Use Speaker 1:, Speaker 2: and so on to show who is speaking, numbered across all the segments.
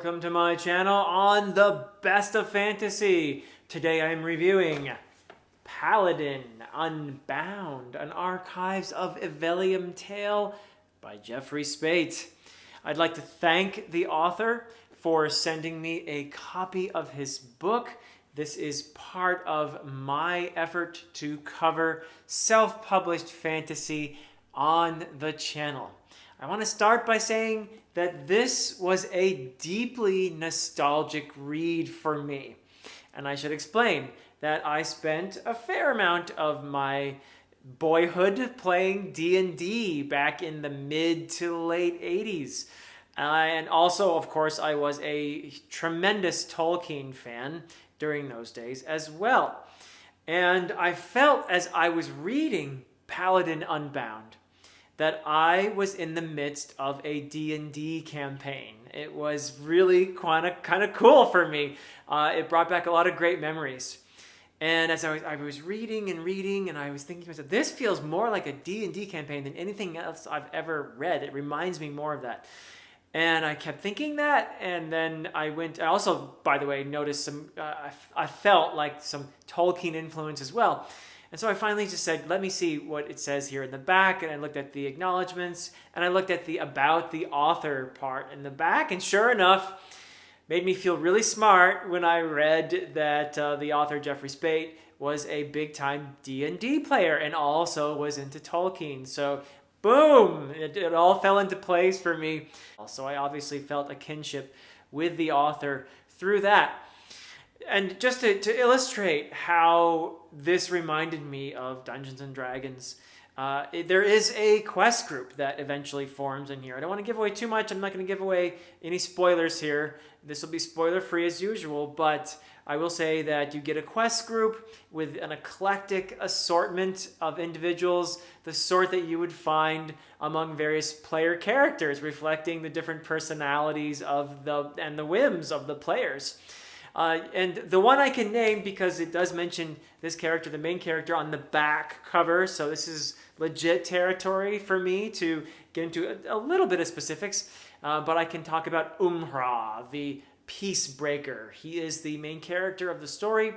Speaker 1: welcome to my channel on the best of fantasy. Today I'm reviewing Paladin Unbound, an Archives of Ivelium tale by Speight. I'd like to thank the author for sending me a copy of his book. This is part of my effort to cover self-published fantasy on the channel. I want to start by saying that this was a deeply nostalgic read for me. And I should explain that I spent a fair amount of my boyhood playing D&D back in the mid to late 80s. And also, of course, I was a tremendous Tolkien fan during those days as well. And I felt as I was reading Paladin Unbound that I was in the midst of a D&D campaign. It was really kind of cool for me. It brought back a lot of great memories. And as I was reading, and I was thinking to myself, this feels more like a D&D campaign than anything else I've ever read. It reminds me more of that. And I kept thinking that, and then I also, by the way, noticed I felt like some Tolkien influence as well. And so I finally just said, let me see what it says here in the back. And I looked at the acknowledgments, and I looked at the about the author part in the back. And sure enough, made me feel really smart when I read that the author, Speight, was a big-time D&D player and also was into Tolkien. So boom, it all fell into place for me. So I obviously felt a kinship with the author through that. And just to illustrate how this reminded me of Dungeons & Dragons, there is a quest group that eventually forms in here. I don't want to give away too much. I'm not going to give away any spoilers here. This will be spoiler-free as usual, but I will say that you get a quest group with an eclectic assortment of individuals, the sort that you would find among various player characters, reflecting the different personalities of and the whims of the players. And the one I can name, because it does mention this character, the main character, on the back cover, so this is legit territory for me to get into a little bit of specifics, but I can talk about Umhra, the Peacebreaker. He is the main character of the story,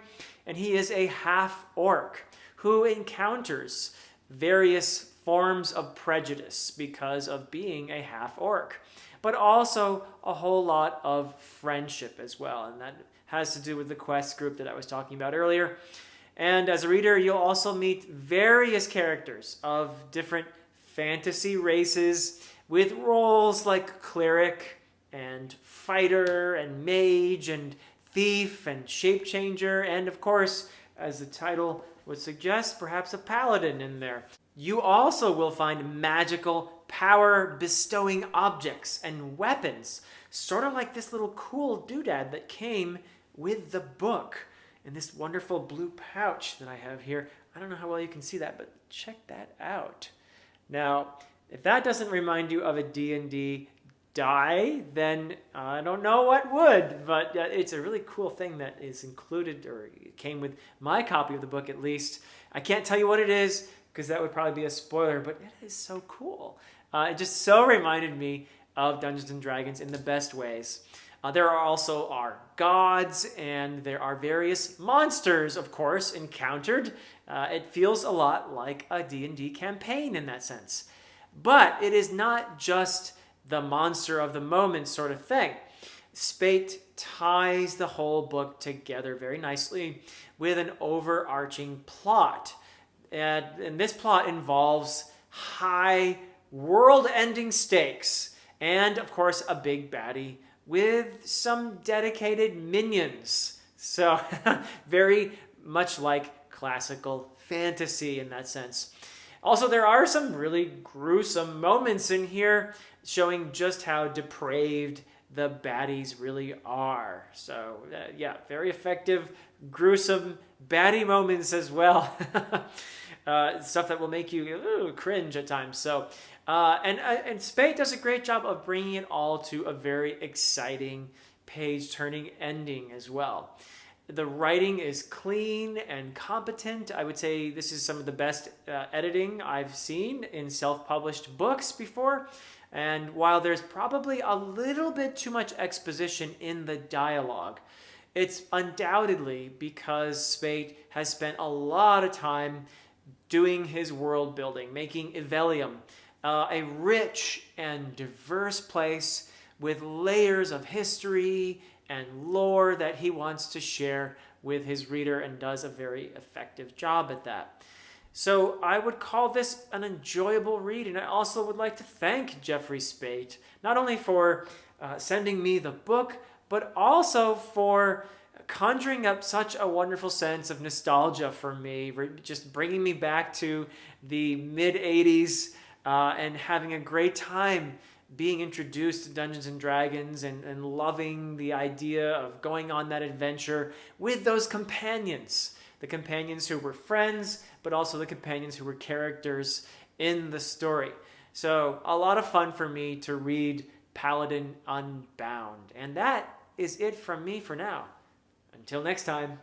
Speaker 1: and he is a half-orc who encounters various forms of prejudice because of being a half-orc, but also a whole lot of friendship as well, and that has to do with the quest group that I was talking about earlier. And as a reader, you'll also meet various characters of different fantasy races with roles like cleric and fighter and mage and thief and shape changer, and of course, as the title would suggest, perhaps a paladin in there. You also will find magical power bestowing objects and weapons, sort of like this little cool doodad that came with the book in this wonderful blue pouch that I have here. I don't know how well you can see that, but check that out. Now, if that doesn't remind you of a D&D die, then I don't know what would, but it's a really cool thing that is included, or it came with my copy of the book at least. I can't tell you what it is, because that would probably be a spoiler, but it is so cool. It just so reminded me of Dungeons & Dragons in the best ways. There are also gods, and there are various monsters, of course, encountered. It feels a lot like a D&D campaign in that sense. But it is not just the monster of the moment sort of thing. Speight ties the whole book together very nicely with an overarching plot. And this plot involves high world-ending stakes and, of course, a big baddie with some dedicated minions. So very much like classical fantasy in that sense. Also, there are some really gruesome moments in here showing just how depraved the baddies really are. So yeah, very effective, gruesome baddie moments as well. Stuff that will make you cringe at times. So, and Speight does a great job of bringing it all to a very exciting, page-turning ending as well. The writing is clean and competent. I would say this is some of the best editing I've seen in self-published books before. And while there's probably a little bit too much exposition in the dialogue, it's undoubtedly because Speight has spent a lot of time doing his world building, making Ivelium a rich and diverse place with layers of history and lore that he wants to share with his reader, and does a very effective job at that. So I would call this an enjoyable read, and I also would like to thank Jeffrey Speight, not only for sending me the book, but also for conjuring up such a wonderful sense of nostalgia for me, just bringing me back to the mid-'80s and having a great time being introduced to Dungeons and Dragons, and loving the idea of going on that adventure with those companions. The companions who were friends, but also the companions who were characters in the story. So a lot of fun for me to read Paladin Unbound. And that is it from me for now. Until next time.